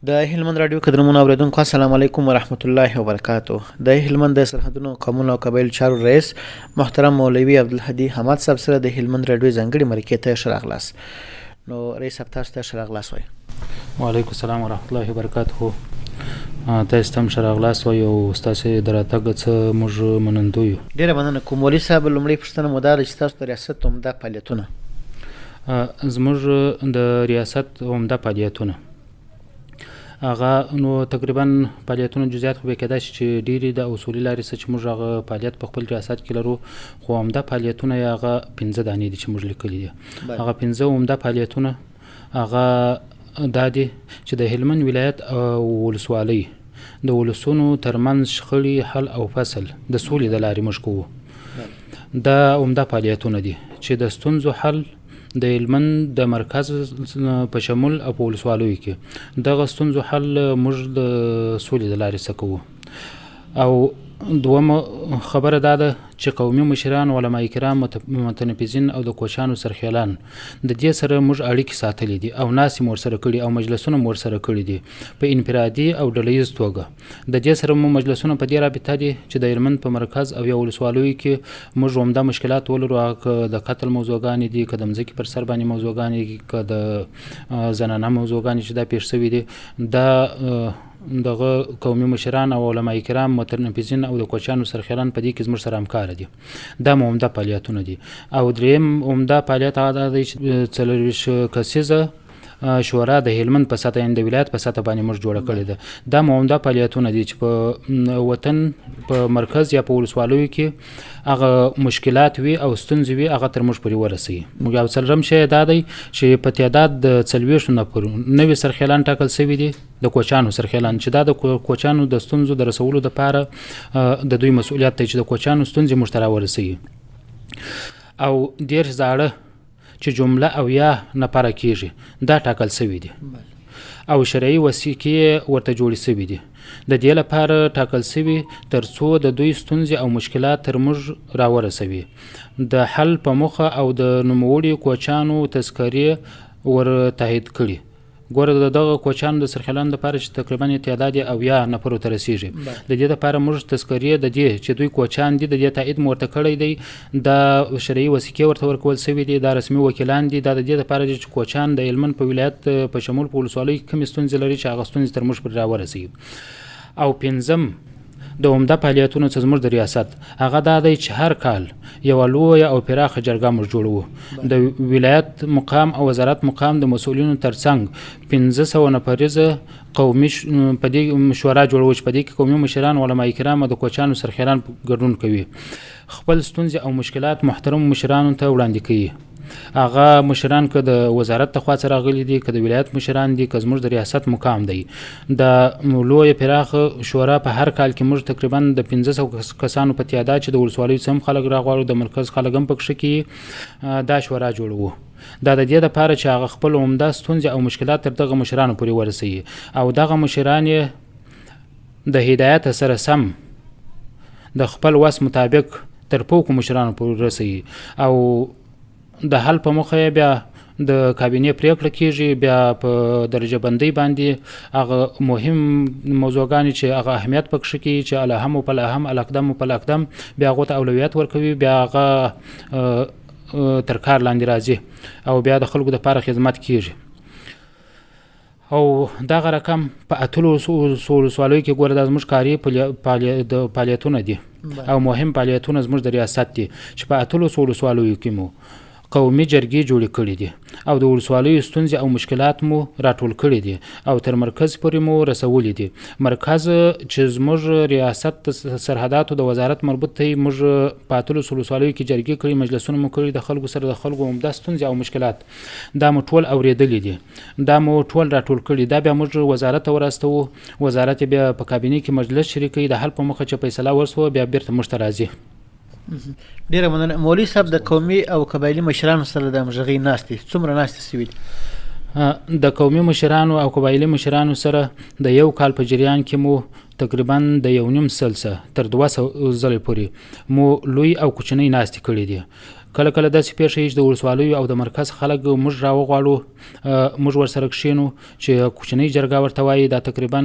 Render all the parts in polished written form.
د هلمند رادیو قدرمنو اوریدونکو السلام علیکم ورحمت الله وبرکاتو. د هلمند د سرحدونو قومونو او قبایل چارو رئیس محترم مولوي عبدالهادي حماد صاحب سره د هلمند رادیو ځانګړي مرکې ته ښه راغلاست. نو رئیس صاحب تاسو ته ښه راغلاست وایي. وعلیکم السلام ورحمت الله وبرکاتو. تاسو ته هم ښه راغلاست وایي او ستاسې د راتګ څه موږ منندوی یو. ډېره مننه. کوم مولوي صاحب لومړۍ پوښتنه مو دا ده چې تاسو د ریاست عمده فعالیتونه زموږ د ریاست عمده فعالیتونه هغه نو تقریبا فعالیتونه جزئیات خو به کېدای شي چې ډېرې د اصولي لارې څه چې موږ هغه فعالیت په خپل ریاست کې لرو، خو عمده فعالیتونه یې هغه 15 دانې دي چې موږ لیکلي دي. هغه 15 عمده فعالیتونه هغه دا دي چې د هلمند ولایت او ولسوالۍ د ولسونو ترمنځ شخړې حل او فصل د سولې د لارې موږ کوو. دا عمده فعالیتونه دي چې د ستونزو حل د هلمند د مرکز په شمول او په ولسوالیو کې دغه ستونزو حل موږ د سولې د لارې څخه کوو. او دومه خبره دا ده چې قومي مشران، علماء کرام، متنفذین او د کوچانو سرخیلان د دې سره موږ اړیکې ساتلې دي او ناسې مو ورسره کړي او مجلسونه مو ورسره کړي دي په انفرادي او ډلهییز توګه. د دې سره مو مجلسونه په دې رابطه دي چې د هلمند په مرکز او یا ولسوالیو کې موږ عمده مشکلات ولرو، که د قتل موضوعګانې دي، که د مځکې پر سر باندې موضوعګانې دي، که د زنانه موضوعګانې چې دا پېښ شوي دي، دا دغه قومي مشران او علماء کرام، متنفذین او د کوچانو سرخیلان په دې کې زموږ سره همکاره دي. دا مو عمده فعالیتونه دي. او دریم عمده فعالیت هغه دا دی چې 40 کسیزه شورا د هلمند په سطح، یعنې د ولایت په سطح باندې موږ جوړه کړې ده. دا مو عمده فعالیتونه دي چې په وطن په مرکز یا په ولسوالیو کې هغه مشکلات وي او ستونزې وي، هغه تر موږ پورې ورسوي. یو څلورم شی دا دی چې په تعداد د 40 نفرو نوي سرخیلان ټاکل شوي دي، د کوچانو سرخیلان، چې دا د کوچانو د ستونزو د رسولو دپاره د دوی مسؤلیت دی چې د کوچانو ستونزې موږ ته راورسوي. او 10 زاړه چې جمله او یا نفره کېږي دا ټاکل شوي دي او شرعي وثیقې ورته جوړې شوي دي. د دې لپاره ټاکل شوي تر څو د دوی ستونزې او مشکلات تر موږ راورسوي. د حل په موخه او د نوموړي کوچانو تذکرې ور تایید کړي. ګوره د دغه کوچانو د سرخیلانو دپاره چې تقریبا تعداد او یا نفرو ته رسیږي، د دې دپاره موږ تذکرې د دې چې دوی کوچان دي د دې تایید مو ورته کړی دی، دا شرعي وثیقې ورته ورکول شوي دي، دا رسمي وکیلان دي. دا د دې دپاره چې کوچان د هلمند په ولایت په شمول په ولسوالیو کې کومې ستونزې لري چې هغه ستونزې تر موږ پورې راورسوي. او 5م د عمده فعالیتونو څخه زموږ د ریاست هغه دا دی چې هر کال یوه لویه او پراخه جرګه موږ جوړوو. د ولایت مقام او وزارت مقام د مسؤلینو ترڅنګ 1500 نفریزه قومي په دې شورا جوړوو چې په دې کې قومي مشران، علماء کرام او د کوچانو سرخیلان ګډون کوي. خپل ستونزې او مشکلات محترم مشرانو ته وړاندې کوي. هغه مشران که د وزارت تخوا څخه راغلي دي، که د ولایت مشران دي، که زموږ د ریاست مقام دی. د لویه پراخه شورا په هر کال کې موږ تقریبا د 1500 کسانو په تعداد چې د ولسوالیو څخه هم خلک راغواړو، د مرکز خلک هم پکښې کې دا شورا جوړوو. دا د دې دپاره چې هغه خپل عمده ستونزې او مشکلات تر دغه مشرانو پورې ورسوي او دغه مشران یې د هدایت سره سم د خپل وس مطابق تر پوکو مشرانو پورې رسوي. او د حل په موخه بیا د کابینې پریکړه کیږي، بیا په درجه بندۍ باندې هغه مهم موضوعګانې چې هغه اهمیت پکښې کې چې الاهم و فالاهم، الاقدم و فالاقدم، بیا هغو ته اولویت ورکوي، بیا هغه تر کار لاندې راځي او بیا د خلکو دپاره خدمت کیږي. او دغه رقم په 8 ولسوالیو کې ګوره دا زموږ کاري فعالیتونه دي او مهم فعالیتونه زموږ د ریاست دي چې په 8 ولسوالیو کې مو قومي جرګې جوړې کړي دي او د ولسوالیو ستونزې او مشکلات مو راټول کړي دي او تر مرکز پورې مو رسولي دي. مرکز چې زموږ ریاست سرحداتو د وزارت مربوط دی، موږ په 8 ولسوالیو کې جرګې کړي، مجلسونه مو کړي، د خلکو سره د خلکو عمده ستونزې او مشکلات دا مو ټول اورېدلي دي، دا مو ټول راټول کړي. دا بیا موږ وزارت ته ورستوو، وزارت بیا په کابینې کې مجلس شریکوي، د حل په موخه چې فیصله ورسوه بیا بیرته موږ ته راځي. ډېره مننه. مولوي صاحب د قومي او قبایلي مشرانو سره د همغږۍ ناستې څومره ناستې شوي دي؟ د قومي مشرانو او قبایلي مشرانو سره د یو کال په جریان کې مو تقریبا د 1.5 سلسه تر 200 ځلې پورې مو لوی او کوچنۍ ناستې کړي دي. کله کله داسې پیښه چې د ولسوالیو او د مرکز خلک موږ راوغواړو موږ ورسره کښینو چې کوچنۍ جرګه ورته وایي دا تقریبا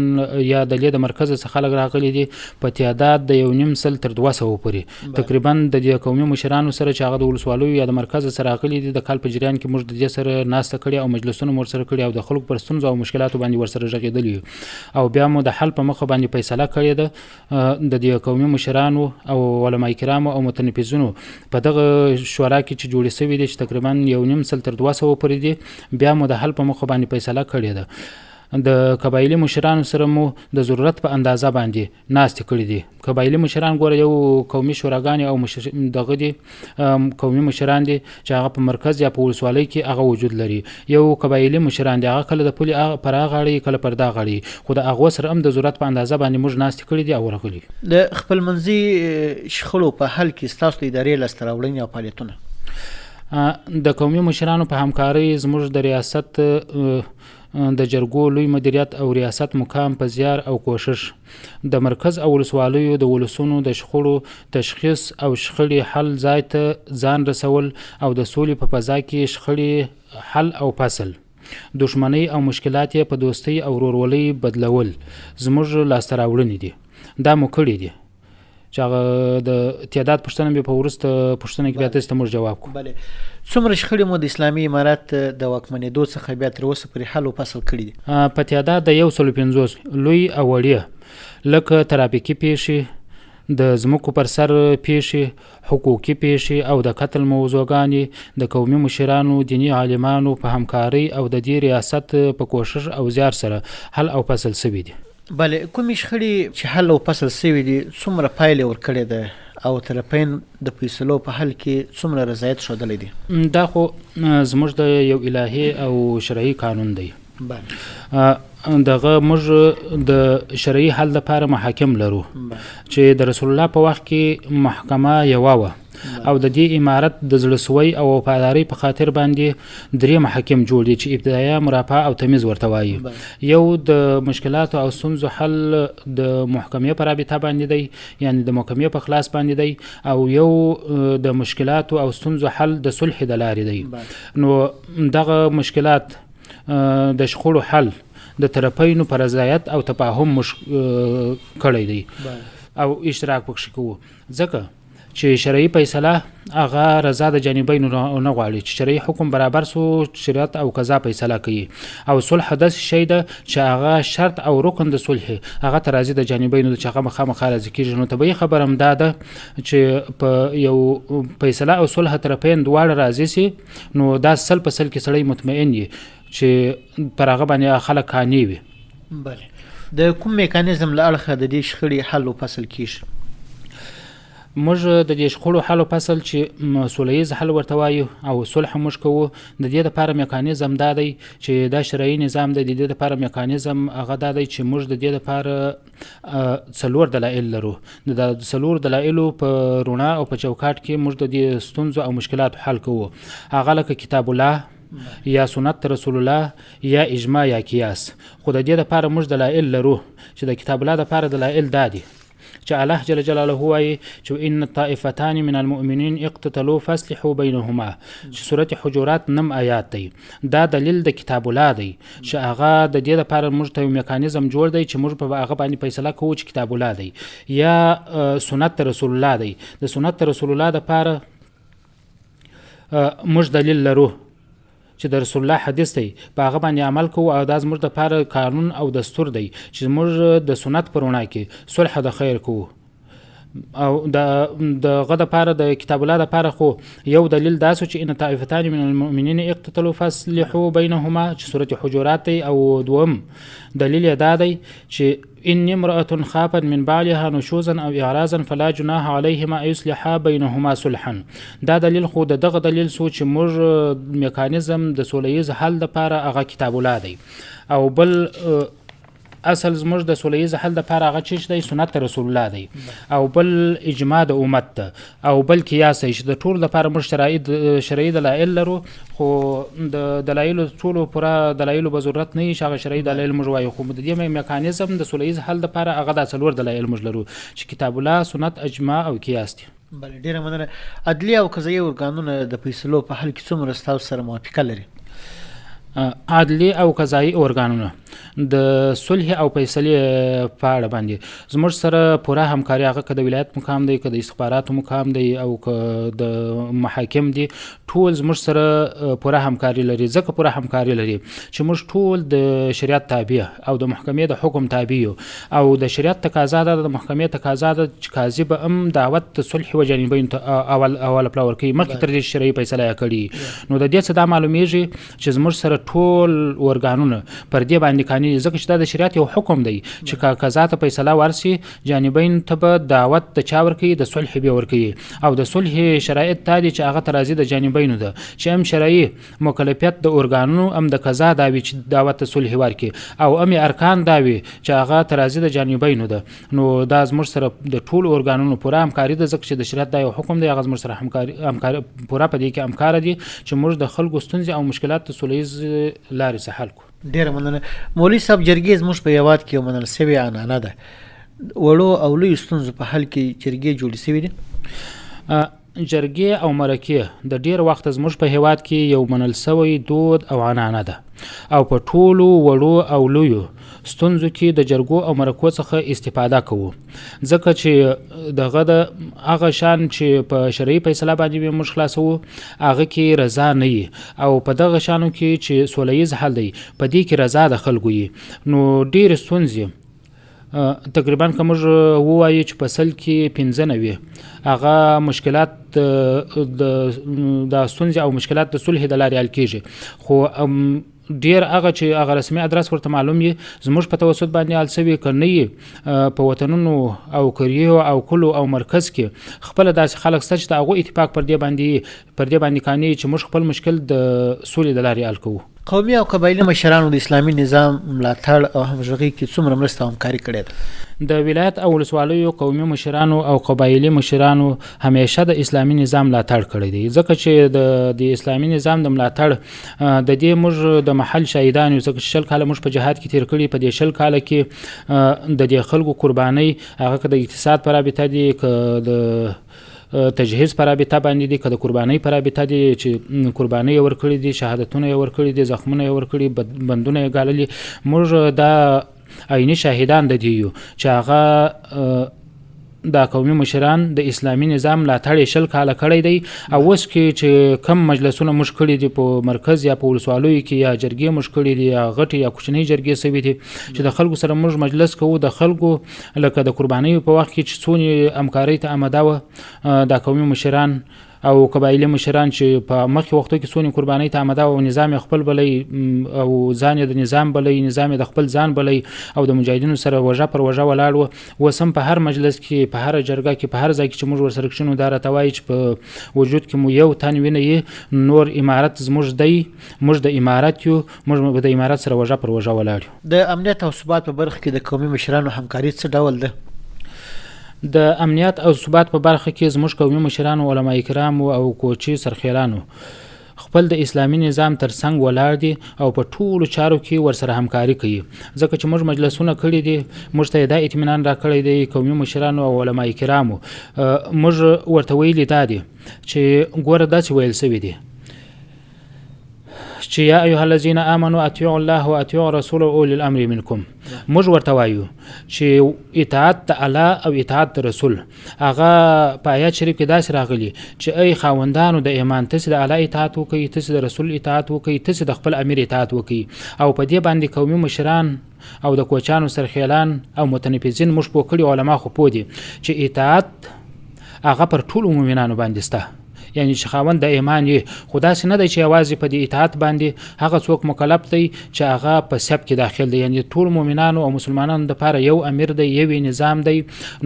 یا د مرکز څخه خلک راغلي دي په تعداد د 1.5 تر 200 پورې تقریبا د دې قومي مشرانو سره چې هغه د ولسوالیو یا د مرکز سره راغلي دي د کال په جریان کې موږ د دې سره ناسته کړې او مجلسونه مو سره کړي او د خلکو پر ستونزو او مشکلاتو باندې ورسره غږېدلي او بیا مو د حل په مخه باندې فیصله کړې ده د دې قومي مشرانو او علما کرامو او متنفذینو په دغه شورا کې چې جوړې شوي دي چې تقریبا 1.5 تر 200 پورې دي بیا مو د حل په مخه باندې فیصله کړې ده د قبایلي مشرانو سره مو د ضرورت په اندازه باندې ناستې کړې دي قبایلي مشران ګوره یو قومي شوراګانې او دغه دي قومي مشران دي چې هغه په مرکز یا په ولسوالۍ کې هغه وجود لري یو قبایلي مشران دي هغه کله د پولې پر هغه غاړي کله پر دا غاړي خو د هغو سره هم د ضرورت په اندازه باندې موږ ناستې کړې دي او ورغلي د خپلمنځي شخړو په حل کې ستاسو د ادارې لاسته راوړنې او فعالیتونه د قومي مشرانو په همکارۍ زموږ د ریاست د جرګو لوی مدیریت او ریاست مقام په زیار او کوشش د مرکز او ولسوالیو د ولسونو د شخړو تشخیص او شخړې حل ځای ته ځان رسول او د سولې په فضا کې شخړې حل او فصل دښمنۍ او مشکلات په دوستۍ او ورورولۍ بدلول زموږ لاسته راوړنې دي دا مو کړي دي چې هغه د تعداد پوښتنه به په وروسته پوښتنه کې بیا تاسو ته موږ جواب کوو بله څومره شخړې مو د اسلامي امارت د واکمنېدو څخه بیا تر اوسه پورې حل او فصل کړي دي په تعداد د 150 لوی او وړې لکه ترافیکي پیښې د ځمکو پر سر پیښې حقوقي پیښې او د قتل موضوعګانې د قومي مشرانو دیني عالمانو په همکارۍ او د دې ریاست په کوشش او زیار سره حل او فصل شوي دي بله کومې شخړې چې حل او فصل شوي دي څومره پایلې ورکړې ده او طرفین د فیصلو په حل کې څومره رضایت ښودلی دي دا خو زموږ د یو الهي او شرعي قانون دی دغه موږ د شرعي حل لپاره محاکم لرو چې د رسول الله په وخت کې محکمه یوه وه او د دې امارت د زړهسوي او وفادارۍ په خاطر باندې 3 محاکم جوړ دي چې ابتدایه مرافعه او تمیز ورته وایي یو د مشکلاتو او ستونزو حل د محکمې په رابطه باندې دی یعنی د محکمې په خلاص باندې دی او یو د مشکلاتو او ستونزو حل د صلح د لارې دی نو دغه مشکلات د شخړو حل د طرفینو پر رضایت او تفاهم کړی دی او اشتراک پکښې کوو ځکه چې شرعي فیصله هغه رضا د جانبینو نه غواړي چې شرعي حکم برابر سو شریعت او قضا فیصله کوي او صلح داسې شی ده چې هغه شرط او رکن د صلح هغه ته راځي د جانبینو چې هغه مخامخ راځي کېږي نو طبیعي خبره هم دا ده چې په یو فیصله او صلح طرفین دواړه راځي سي نو دا سل په سل کې سړی مطمئن وي چې پر هغه باندې خلک قانع وي بله د کوم میکانیزم له اړخه د دې شخړې حل او فصل کیږي موږ د دې شخړو حل او فصل چې سولیز حل ورته وایو او صلح موږ کوو د دې لپاره میکانیزم دا دی چې دا شرعي نظام دی د دې لپاره میکانیزم هغه دا دی چې موږ د دې لپاره 4 دلایل لرو د 4 دلایلو په رڼا او په چوکاټ کې موږ د دې ستونزو او مشکلاتو حل کوو هغه لکه کتاب الله یا سنت رسول الله یا اجماع یا قیاس خو د دې لپاره موږ دلایل لرو چې د کتاب الله لپاره دلایل دا دي چې الله جل جلاله وایي چې ان طائفتان من المؤمنین اقتتلوا فاصلحوا بینهما چې سورة حجرات 9 آیات دی دا دلیل د کتاب الله دی چې هغه د دې لپاره موږ ته میکانیزم جوړ دی چې موږ په هغه باندې فیصله کوو چې کتاب الله دی یا سنت رسول الله دی د سنت رسول الله لپاره موږ دلیل لرو چې د رسول الله حدیث دی په هغه باندې عمل کوو او دا زموږ لپاره قانون او دستور دی چې موږ د سنت په رڼا کې صلح د خیر کوو او دغه دپاره د کتاب الله دپاره خو یو دلیل دا سو چې ان طائفتان من المؤمنین اقتتلوا فاصلحوا بینهما چې سورة حجرات دی او دوم دلیل دا دی چې ان امرأة خافت من بعلها نشوزا او اعراضا فلا جناح عليهما ان يصلحا بينهما صلحا دا دلیل خو دغه دلیل سو چې موږ میکانیزم د سولیز حل لپاره هغه کتاب الله دی او بل اصل زموږ د سولیز حل لپاره هغه چې دی سنت رسول الله دی او بل اجماع د امت ده او بل قیاس دی چې د ټول لپاره موږ شرعي دلایل لرو خو د دلایلو ټولو پوره دلایلو به ضرورت نه وي چې هغه شرعي دلایل موږ وایو خو د دې میکانیزم د سولیز حل لپاره هغه دا 4 دلایل موږ لرو چې کتاب الله سنت اجماع او قیاس دي بله ډیره مننه. عدلي او قضایي ارګانونه د فیصلو په حل کې څومره ستاسو سره موافقه لري؟ عدلي او قضایي ارګانونه د صلح او فیصلې په اړه باندې زموږ سره پوره همکاري، هغه که د ولایت مقام دی، که د استخباراتو مقام دی، او که د محاکم دی، ټول زموږ سره پوره همکاري لري. ځکه پوره همکاري لري چې موږ ټول د شریعت تابع او د محکمې د حکم تابع یو، او د شریعت تقاضا ده، د محکمې تقاضا ده چې قاضي به هم دعوت د صلح و جانبین ته اول پلاور کوي، مخکې تر دې چې شرعي فیصله یې کړي. نو د دې څه دا معلومیږي چې زموږ سره ټول ارګانونه پر دې باندې قانوني، ځکه چې دا د شریعت یو حکم دی چې قضا ته فیصله ورسي، جانبین ته به دعوت د چا ورکوي؟ د صلح به ورکوي. او د صلح شرایط تا دي چې هغه ترازی د جانبینو ده، چې هم شرعي مکلفیت د ارګانونو، هم د قضا داوي چې دعوت د صلح ورکي، او هم ارکان داوي چې هغه ترازی د جانبینو ده. نو دا زموږ سره د ټول ارګانونو پوره همکاري ده، ځکه چې د شریعت دا یو حکم دی، هغه زموږ سره همکاري پوره په دې کې همکار دي چې موږ د خلکو ستونزې او مشکلات د سولهییز لارې څخه حل کړو. ډیره مننه. مولوي صاحب، جرګې زموږ په هیواد کې یو منل سوې عنعنه ده. وړو او لویو ستونزو په حل کې جرګې جوړې سوي دي. جرګې او مرکې د ډیر وخت زموږ په هیواد کې یو منل سوی دود او عنعنه ده، او په ټولو وړو او لویو ستونزو کې د جرګو او مرکو څخه استفاده کوو، ځکه چې دغه د هغه شان چې په شرعي فیصله باندې موږ خلاصوو هغه کې رضا نه وي، او په دغه شانو کې چې سولهییز حل دی په دې کې رضا د خلکو وي. نو ډېرې ستونزې تقریبا که موږ ووایو چې په سل کې 15 وي، هغه مشکلات د ستونزې او مشکلات د صلح د لارې حل کېږي. خو ډیر هغه چې هغه رسمي ادرس ورته معلوم وي زموږ په توسط باندې حل سوي، که نه یي په وطنونو او کریو او کلو او مرکز کې خپل داسې خلک شته چې د هغوی اتفاق پر دې باندې قانع چې موږ خپل مشکل د سولې د لارې حل کوو. قومي او قبایلي مشرانو د اسلامي نظام ملاتړ او همغږي کې څومره مرسته او همکاري کړې ده؟ د ولایت او ولسوالیو قومي مشرانو او قبایلي مشرانو همیشه د اسلامي نظام ملاتړ کړی دی، ځکه چې د اسلامي نظام د ملاتړ د دې موږ د محل شاهدان یو، ځکه چې 20 کاله موږ په جهاد کې تیر کړي. په دې 20 کاله کې د دې خلکو قربانۍ، هغه که د اقتصاد په رابطه دي، که د تجهیز پر رابطه باندې دي، که د قربانۍ پر رابطه دي، چې قربانۍ یې ورکړي دي، شهادتونه یې ورکړي دي، زخمونه یې ورکړي، بندونه یې ګاللي. موږ دا عیني شاهدان د دې یو چې هغه دا قومي مشران د اسلامي نظام ملاتړ 20 کاله کړی دی. او اوس کې چې کم مجلسونه موږ کړي دي په مرکز یا په ولسوالیو کې، یا جرګې موږ کړي دي، یا غټې یا کوچنۍ جرګې سوي دي چې د خلکو سره موږ مجلس کوو، د خلکو لکه د قربانیو په وخت کې چې څونه همکارۍ ته آماده وه دا قومي مشران او قبایلي مشران چې په مخکې وختو کې څونه قربانۍ ته آماده او نظام خپل بلی او ځان د نظام بلی، نظام د خپل ځان بلی، او د مجاهدینو سره وژه پر وژه ولاړ و. اوس هم په هر مجلس کې، په هر جرګه کې، په هر ځای کې چې موږ ورسره کښېنو دا راته وایي چې په وجود کې مو یو تن وینه یې، نور امارت زموږ دی، موږ د امارت یو، موږ د امارت سره وژه پر وژه ولاړ یو. د امنیت او ثبات په برخه کې د قومي مشرانو همکاري څه ډول ده؟ د امنیت او ثبات په برخه کې زموږ قومي مشرانو، علما کرامو او کوچي سرخیلانو خپل د اسلامي نظام تر څنګ ولاړ دي او په ټولو چارو کې ورسره همکاري کوي، ځکه چې موږ مجلسونه کړي دي، موږ ته دا اطمینان راکړی دی قومي مشرانو او علما کرامو. موږ ورته ویلي دا دي چې ګوره داسې ویل سوي دي چې یا ایها الذین آمنوا اطیعوا الله واطیعوا رسول اولي الامر منکم. موږ ورته وایو چې اطاعت د الله او اطاعت د رسول هغه په آیات شریف کې داسې راغلي چې ای خاوندانو د ایمان، تاسې د الله اطاعت وکړئ، تاسې د رسول اطاعت وکړئ، تاسې د خپل امیر اطاعت وکړئ. او په دې باندې قومي مشران او د کوچانو سرخیلان او متنفذین موږ پوه کړي، علما خو پوه دي چې اطاعت هغه پر ټولو مؤمنانو باندې سته، یعنی چې خاوند د ایمان یې. خو داسې نه دی چې یوازې په دې اطاعت باندې هغه څوک مکلف دی چې هغه په سب کې داخل دی، یعنی ټول مؤمنانو او مسلمانانو دپاره یو امیر دی، یو نظام دی.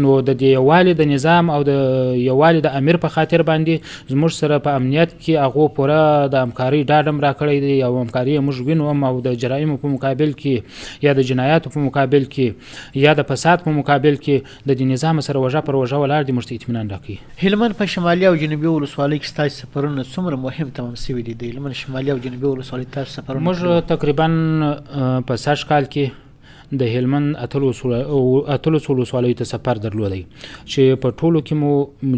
نو د دې یووالي د نظام او د یووالي د امیر په خاطر باندې زموږ سره په امنیت کې هغو پوره د همکارۍ ډاډ هم راکړی دی، او همکاري یې موږ وینو هم، او د جرایمو په مقابل کې یا د جنایاتو په مقابل کې یا د فساد په مقابل کې د دې نظام سره وژه پر وژه ولاړ دي، موږ ته اطمینان راکوي. هلمند په شمالي او جنوبي ولسوالۍ کې ستاسو سفرونه څومره مهم تمام شوي دي؟ د هلمند شمالي او جنوبي ولسوالۍ تاسو سفرونه موږ تقریبا په 60 کال کې د هلمند اتلس ولسوالیو ته سفر درلودی چې په ټولو کې مو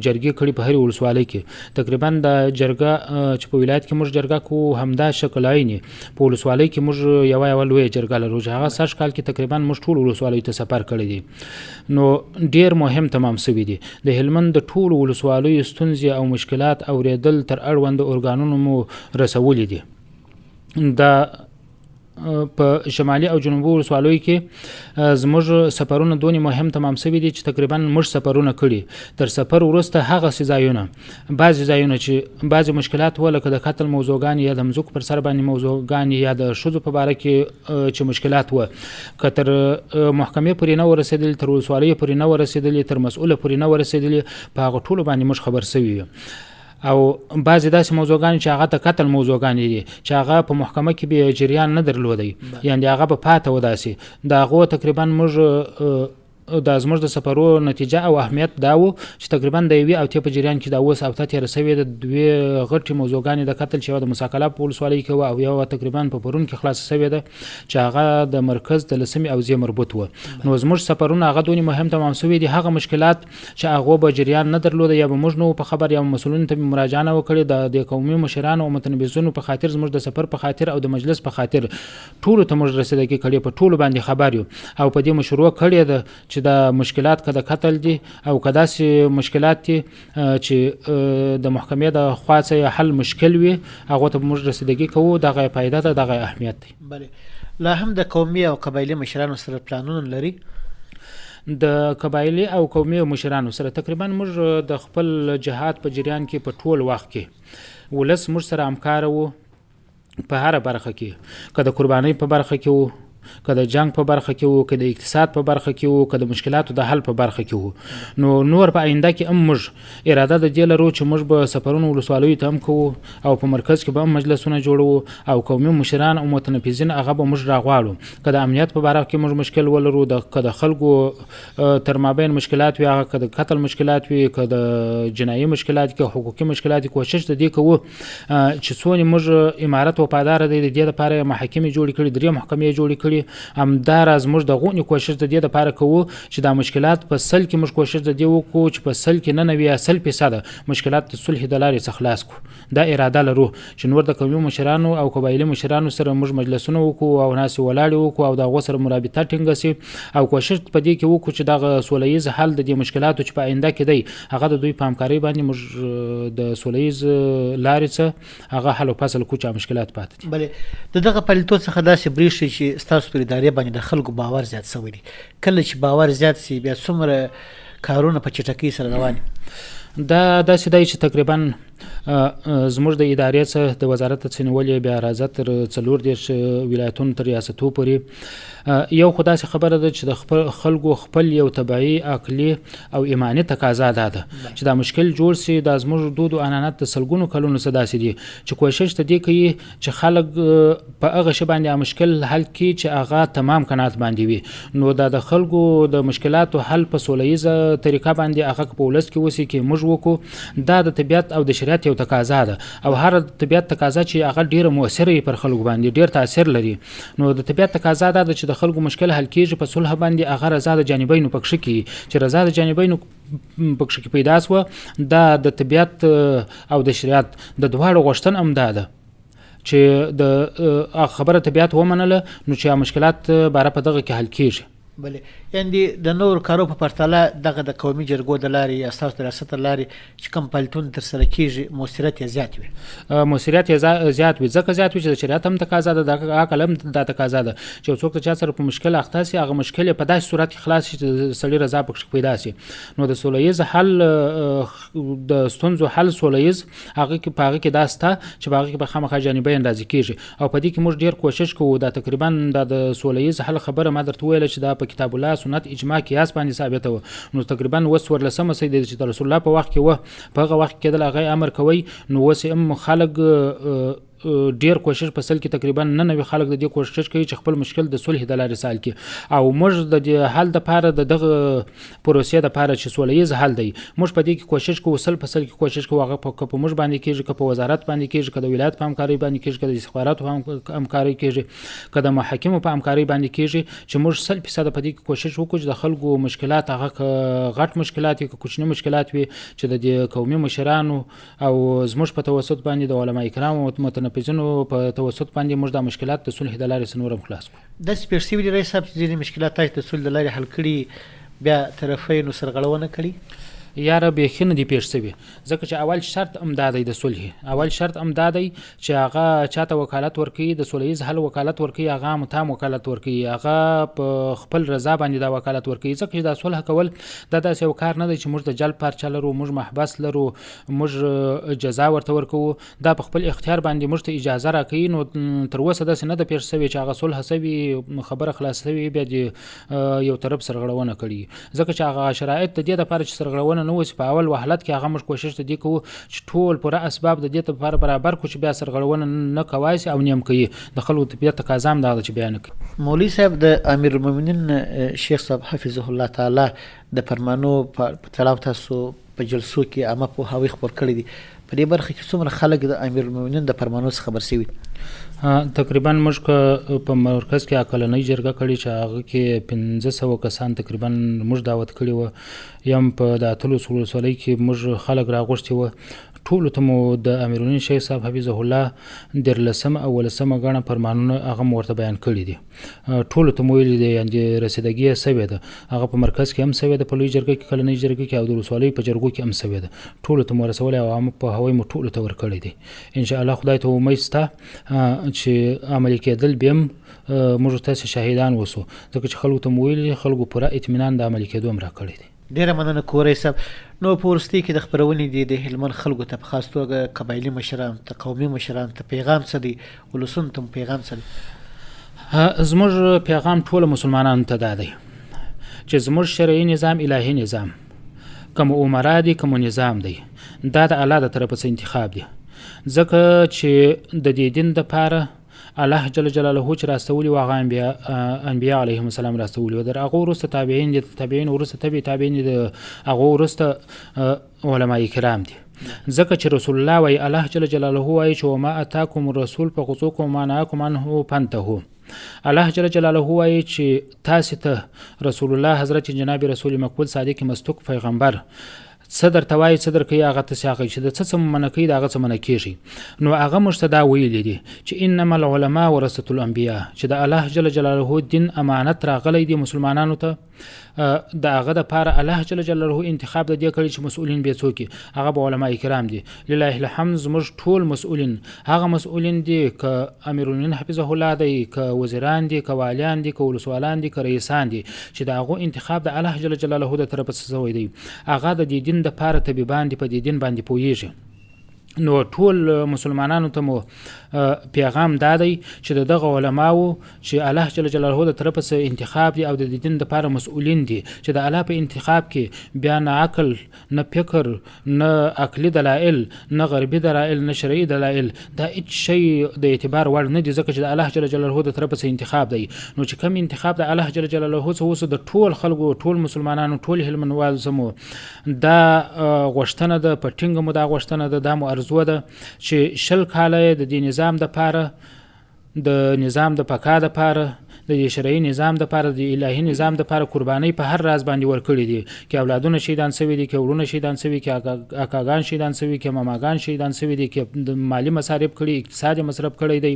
جرګې کړي په هرې ولسوالۍ کې تقریبا د جرګه چې په ولایت کې موږ جرګه کوو همدا شکل عیني په ولسوالۍ کې موږ یوه لویه جرګه لرو چې هغه سږ کال کې تقریبا موږ ټولو ولسوالیو ته سفر کړی دی نو ډیر مهم تمام سوي دي د هلمند د ټولو ولسوالیو ستونزې او مشکلات اوریدل تر اړوند ارګانونو مو رسولي دي دا په شمالي او جنوبي ولسوالیو کې زموږ سفرونه دونې مهم تمام سوي دي چې تقریبا موږ سفرونه کړي تر سفر وروسته هغه ځایونه بعضې ځایونه چې بعضې مشکلات وه لکه د قتل موضوعګانې یا د مځکو پر سر باندې موضوعګانې یا د ښځو په باره کې چې مشکلات وه که تر محکمې پورې نه ورسېدلي تر ولسوالیو پورې نه ورسېدلي تر مسؤله پورې نه ورسېدلي په هغه ټولو باندې موږ خبر سوي یو او بعضې داسې موضوعګانې چې هغه د قتل موضوعګانې دي چې هغه په محکمه کې به جریان نه درلودی یعنې هغه به پاته و داسې د هغو تقریبا موږ دا زموږ د سفرو نتیجه او اهمیت دا و چې تقریبا د یوې اوتې په جریان کې دا اوس اوته تېره سوې د دوې غټې موضوعګانې د قتل چې یوه د موسی په ولسوالۍ کې وه او یوه تقریبا په پرون کې خلاصه سوې ده چې هغه د مرکز د لسمې اوزې مربوط وه نو زموږ سفرونه هغه دونې مهم تمام سوي دي هغه مشکلات چې هغو به جریان نه درلوده یا به موږ نه په خبر یا مسؤلینو ته مراجعه نه وکړې د قومي مشرانو او متنبذینو په خاطر زموږ د سفر په خاطر او د مجلس په خاطر ټولو ته موږ رسېدګي کړې په ټولو باندې خبر یو او په دې مشروع کړې ده چې د مشکلات که د قتل دي او که داسې مشکلات دي چې د محکمې د خوا څخه حل مشکل وي هغو ته موږ رسیدګي کوو دغه فایده ده دغه اهمیت دی بله لا هم د قومي او قبایلي مشرانو سره پلانونه لري د قبایلي او قومي مشرانو سره تقریبا موږ د خپل جهاد په جریان کې په ټول وخت کې ولس موږ سره همکاره وو په هره برخه کې که د قربانۍ په برخه کې وو که د جنگ په برخه کې وو که د اقتصاد په برخه کې وو که د مشکلاتو د حل په برخه کې وو نو نور په آینده کې هم موږ اراده د دې لرو چې موږ به سفرونه ولسوالیو ته هم کوو او په مرکز کې به هم مجلسونه جوړوو او قومي مشران او متنفذین هغه به موږ راغواړو که د امنیت په باره کې موږ مشکل ولرو که د خلکو تر مابین مشکلات وي هغه که د قتل مشکلات وي که د جنایي مشکلات که حقوقي مشکلات کوشش د دې کوو چې څونې موږ امارت وفاداره دی د دې لپاره محاکمې جوړې کړي 3 محکمې جوړې کړي همداراز موږ د غونې کوشش د دې لپاره کوو چې دا مشکلات په سل کې موږ کوشش د دې وکړو چې په سل کې 99% مشکلات د صلح د لارې څخه خلاص کړو دا اراده لرو چې نور د قومي مشرانو او قبایلي مشرانو سره موږ مجلسونه وکړو او ناسې ولاړې وکړو او د هغو سره مرابطه ټینګه سي او کوشش په دې کې وکړو چې دغه سوله ییز حل د دې مشکلاتو چې په آینده کې دی هغه د دوی په همکارۍ باندې موږ د سوله ییز لارې څخه هغه حل او فصل کړو چې مشکلات پاتې دي بلې د دغه پلیتو څخه داسې بریښي چې ستاسو پر ادارې باندې د خلکو باور زیات شوی دی کله چې باور زیات سي بیا څومره کارونه په چټکۍ سره روان دا داسې دی چې تقریبا زموږ د ادارې څخه د وزارت څخه بیا راځه تر 14 ولایتونو تر ریاستو پورې یو خو داسې خبره ده چې د خلکو خپل یو طبعي عقلي او ایماني تقاضا ده چې دا مشکل جوړ سي دا زموږ دود او عنعنات د سلګونو کلونو څخه داسې دي چې کوشش ته دی کوي چې خلک په هغه شی باندې مشکل حل کړي چې هغه تمام قناعت باندې وي نو دا د خلکو د مشکلاتو حل په سولهیزه طریقه باندې هغه په ولس کې وسی کې موږ وکړو دا د طبیعت او د شریعت یو تقاضا ده او هر طبیعت تقاضا چې هغه ډیره مؤثره پر خلکو باندې ډیر تاثیر لري نو د طبیعت تقاضا ده چې د خلکو مشکل حل کیږي په صلح باندې هغه رضا د جانبینو پکښ کی چې رضا د جانبینو پکښ کی پیدا سو دا د طبیعت او د شریعت د دواړو غوښتن هم ده چې د خبره طبیعت ومنله نو چې مشکلات باره په دغه کې حل کیږي بلې یعنی د نور کارو په پرتله دغه د قومي جرګو د لارې یا ستاسو د ریاست د لارې چې کوم پلیتون ترسره کیږي مؤثریت یې زیات وي مؤثریت یې زیات وي ځکه زیات وي چې د شریعت هم تقاضا ده د عقل هم دا تقاضا ده چې څوک چا سره په مشکل اخته سي هغه مشکل په داسې صورت کې خلاص شي چې سړی رضا پکښ پیدا سي نو د سولهیز حل د ستونزو حل سولهیز هغه کې په هغه کې داسته چې هغه کې به خامخا جانبین راځي کیږي او په دې کې موږ ډیر کوشش کوو دا تقریبا د سولهیز حل خبره ما درته ویل چې دا په کتاب الله سنت اجماع قیاس باندې ثابته و نو تقریبا وس ورلسمه سي د رسول الله په وخت کې و په هغه وخت کې د هغه امر کوي نو وس هم خلک ډیر کوشش په سل کې تقریبا 99 خلک د دې کوشش کوي چې خپل مشکل د صلح د لارې حل کړي او موږ د دې حل د لپاره دغه پروسې د لپاره چې سولهییز حل دی موږ په دې کې کوشش کوو سل په سل کې کوشش کوو هغه په موږ باندې کېږي که په وزارت باندې کېږي که د ولایت په همکارۍ باندې کېږي که د استخباراتو په همکارۍ کېږي که د محاکمو په همکارۍ باندې کېږي چې موږ 100% په دې کې کوشش وکړو چې د خلکو مشکلات هغه غټ مشکلات وي که کوچني مشکلات وي چې د دې قومي مشرانو او زموږ په توسط باندې د علما کرامو متنفذینو په توسط باندې موږ د مشکلات د صلح د لارې نورم خلاص کړو د سپیرسي ویل رئیس صاحب ځینې مشکلات د صلح د لارې حل کړي بیا طرفینو سرغړونه کړي یاره بیخي نه دي پیښ شوي ځکه چې اول شرط امدا دی د صلح اول شرط امدا دی چې هغه چاته وکالت ورکوي د صلحیز حل وکالت ورکوي هغه متام وکالت ورکوي هغه په خپل رضا باندې دا وکالت ورکوي ځکه چې دا صلح کول دا داسې یو کار نه دی چې موږ د جلب پارچه لرو موږ محبس لرو موږ جزا ورته ورکوو دا په خپل اختیار باندې موږ ته اجازه راکوي نو تر اوسه داسې نه ده پیښ شوې چې هغه صلح شوي خبره خلاص شوي بیا د یو طرف سرغړونه کړي ځکه چې هغه شرایط د دې لپاره چې سرغړونه نه وسی په اول وهلت کې هغه موږ کوشش ته دی کوو چې ټول پوره اسباب د دې لپاره برابر کړو چې بیا سرغړونه نه کوي او نیم کوي د خلکو طبيعت تقاضا هم دا چې بیان کړي مولوی صاحب د امیر المؤمنین شیخ صاحب حفظه الله تعالی د فرمانو په تلاوت تاسو په جلسو کې عامه په هاوی خبر کړی دي په دې برخه کې څومره خلک د امیر المؤمنین د فرمانو څخه خبر شوي تقریبا موږ په مرکز کې عقلاني جرګه کړې چې هغه کې 1500 کسان تقریبا موږ دعوت کړي و یم په د اتلو ولسوالۍ کې موږ خلک راغوښتي و ټولو ته مو د امیر المؤمنین شیخ صاحب حفظه الله درلسم او ولسمه غاڼه فرمانونه هغه ورته بیان کړي دي ټولو ته مو ویلي دي یعنې رسیدګي یې سوې ده هغه په مرکز کې هم سوې ده په لوی جرګه کې کلنۍ جرګه کې او د ولسوالۍ په جرګو کې هم سوې ده ټولو ته مو رسولی او هم په هوای مو ټولو ته ورکړی دي انشاءالله خدای ته امید شته چې عملي کېدل بیا هم موږ تاسې شاهدان اوسو ځکه چې خلکو ته مو ویلي خلکو پوره اطمینان د عملي کېدو هم راکړی دی ډیره مننه کورې صاحب نو په وروستي کې د خپرونې دی د هلمند خلکو ته په خاص توګه قبایلي مشران ته قومي مشران ته پیغام څه دی ولسونو ته پیغام څه دی زموږ پیغام ټول مسلمانانو ته دا دی چې زموږ شرعي نظام الهي نظام کوم عمرا دي کوم نظام دی دا د الله د طرفه انتخاب دی ځکه چې د دې دین د پاره الله جل جلاله چې راستولي و هغه انبیا علیهم السلام راستولي و در هغه وروسته تابعین دي تابعین وروسته تابعین دي هغه وروسته علما کرام دي ځکه چې رسول الله وایي الله جل جلاله وایي چې وما اتاکم الرسول فخذوه وما نهاکم عنه فانتهوا الله جل جلاله وایي چې تاسو ته رسول الله حضرت جناب رسول مقبول صادق مصدوق پیغمبر صدر توای صدر کوي هغه ته ساقي چې د څه منکې دا هغه څه منکېږي نو هغه مشتدا ویلي دي چې انما العلماء ورثه الانبیاء چې د الله جل جلاله دین امانت راغلی دي مسلمانانو ته د هغه د پاره الله جل جلاله انتخاب د دې کړی چې مسؤلین به څوک هغه به علما کرام دي لله الحمد زموږ ټول مسؤلین هغه مسؤلین دي ک امیر المؤمنین حفظه الله دی ک وزیران دي ک والیان دي ک ولسوالان دي ک رئیسان دي چې د هغه انتخاب د الله جل جلاله د طرفه څه دی هغه د دین د پاره طبيبان دي په دې دین باندې پوهیږي نو ټول مسلمانانو ته مو پیغام دادی چې دغه علماو چې الله جل جلاله د طرفه انتخاب دي او د دین د لپاره مسؤلین دي چې د الله په انتخاب کې بیا نه عقل نه فکر نه عقلي دلایل نه غربي دلایل نه شرعي دلایل دا هیڅ شی د اعتبار وړ نه دي ځکه چې د الله جل جلاله د طرفه انتخاب دی نو چې کوم انتخاب د الله جل جلاله اوس د ټول خلکو ټول مسلمانانو ټول هلمندوال زمو دا غوښتنه د پټینګ مو دا غوښتنه د دمو ارزو ده چې شل کاله د دې نظام د پاره د نظام د پکا د پاره د شرعي نظام د پاره د الهي نظام د پاره قرباني په هر راز باندې ورکړي دي کې اولادونه شهیدان شوي دي کې ورونه شهیدان شوي کې اکاګان شهیدان شوي کې ماماګان شهیدان شوي دي کې د مالی مصارف کړي اقتصادي مصرف کړي دي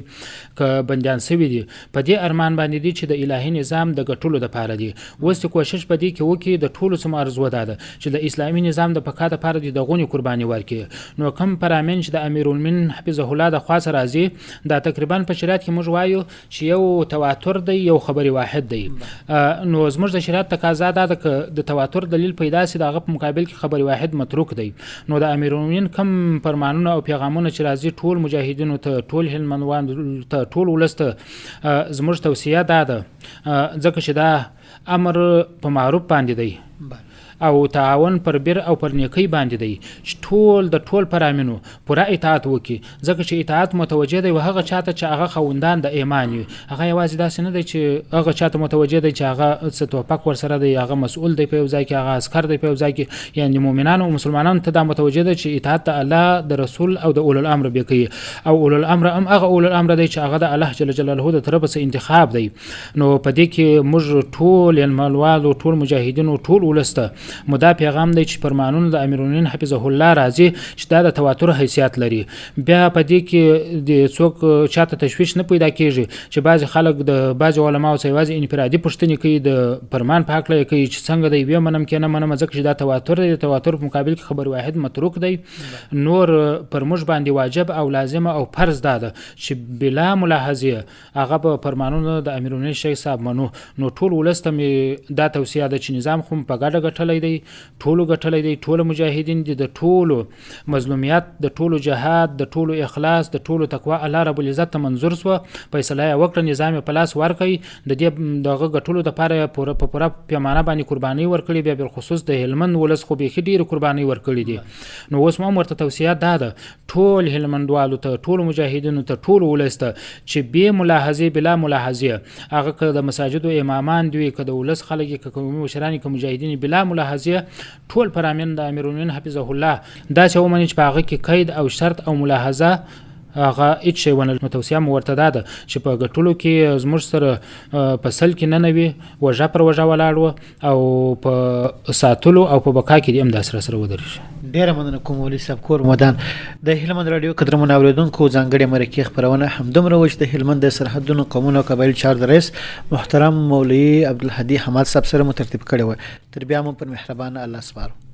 کې بندیان شوي دي په دې ارمان باندې دي چې د الهي نظام د ګټلو د پاره دي اوس کوشش پدې کې وکي د ټولو سم ارزو ده چې د اسلامي نظام د پکا د پاره د غونی قرباني ورکړي نو کم پرامن چې د امیر المؤمنین حفظه الله د خاص راځي دا تقریبا په شریعت کې موږ وایو چې یو تواتر دی یو خبري واحد دی نو زموږ د شریعت تقاضا ده د تواتر دلیل پیدا سي دغه په مقابل کې خبري واحد متروک دی نو د امیر المؤمنین کم فرمانونه او پیغامونه چې راځي ټول مجاهدینو ته ټول هلمندوان ته ټول ولسته زموږ توصیه ده ځکه چې دا امر په معروف باندې دی او تعاون پر بر او پر نیکی باندې دی چې ټول د ټول پرامینو پوره اطاعت وکړي ځکه چې اطاعت متوجه دی هغه چاته چې هغه خوندان د ایمان وي هغه یوازې داسې نه دی چې هغه چاته متوجه دی چې هغه څه توپک ورسره دی هغه مسؤل دی په یو ځای کې هغه عسکر دی په یو ځای کې یعنی مؤمنانو او مسلمانانو ته دا متوجه دی چې اطاعت د الله د رسول او د اولو الامر به کوي او اولو الامر هم هغه اولو الامر دی چې هغه د الله جل جلاله د طرفه څخه انتخاب دی نو په دې کې موږ ټول علموالو ټول مجاهدینو ټول ولسته مدا پیغام دی چې فرمانونه د امیرالمؤمنین حفظه الله راځي چې دا د تواتر حیثیت لري بیا په دې کې د څوک چاته تشویش نه پیدا کیږي چې بعض خلک د بعض علماو څخه یوازې انفرادي پوښتنې کوي د فرمان په حق لري کوي چې څنګه دی وی منم کنه منم ځکه چې دا تواتر دی تواتر په مقابل کې خبر واحد متروک دی نور پر موږ باندې واجب او لازم او فرض ده چې بلا ملاحظه هغه په فرمانونو د امیرالمؤمنین شیخ صاحب منو نو ټول ولسته دا توصیه ده چې نظام خو په ګډه ګټلې دی ټولو ګټلې دی ټول مجاهدین دي د ټولو مظلومیت د ټولو جهاد د ټولو اخلاص د ټولو تقوا الله رب العزت ته منظور سو فیصله وکړه نظام په لاس ورکړي د دې دغه ګټلو د لپاره پوره پیمانه باندې قرباني ورکړي بیا بل خصوص د هلمند ولس خو به ډیر قرباني ورکړي دي نو اوس مو ورته توصیه ده ټول هلمندوالو ته ټول مجاهدینو ته ټول ولسته چې به ملاحظه بلا ملاحظه هغه که د مساجد او امامان دوی که د ولس خلک که قومي مشران که مجاهدین بلا ملاحظه ټول پرامین د امیرالمؤمنین حفظه الله دا چې ومني چې په هغه کې قید او شرط او ملاحظه هغه هیڅ شی ونه توصیه مو ورته ده چې په ګټلو کې زموږ سره په سل کې نه نوي وژه پر وژه ولاړ او په ساتلو او په بقا کې هم داسره سره ودرېږي ډیره مننه کوم ولي صاحب کور مدان د هلمند رادیو قدرمن اوریدونکو ځانګړي مرکه خبرونه همدومره وچ د هلمند د سرحدونو قومونو قبایل چار د رئیس محترم مولوي عبدالهادي حماد صاحب سره مترتب کړي و تر بیا مو پر مهربانه الله سپارو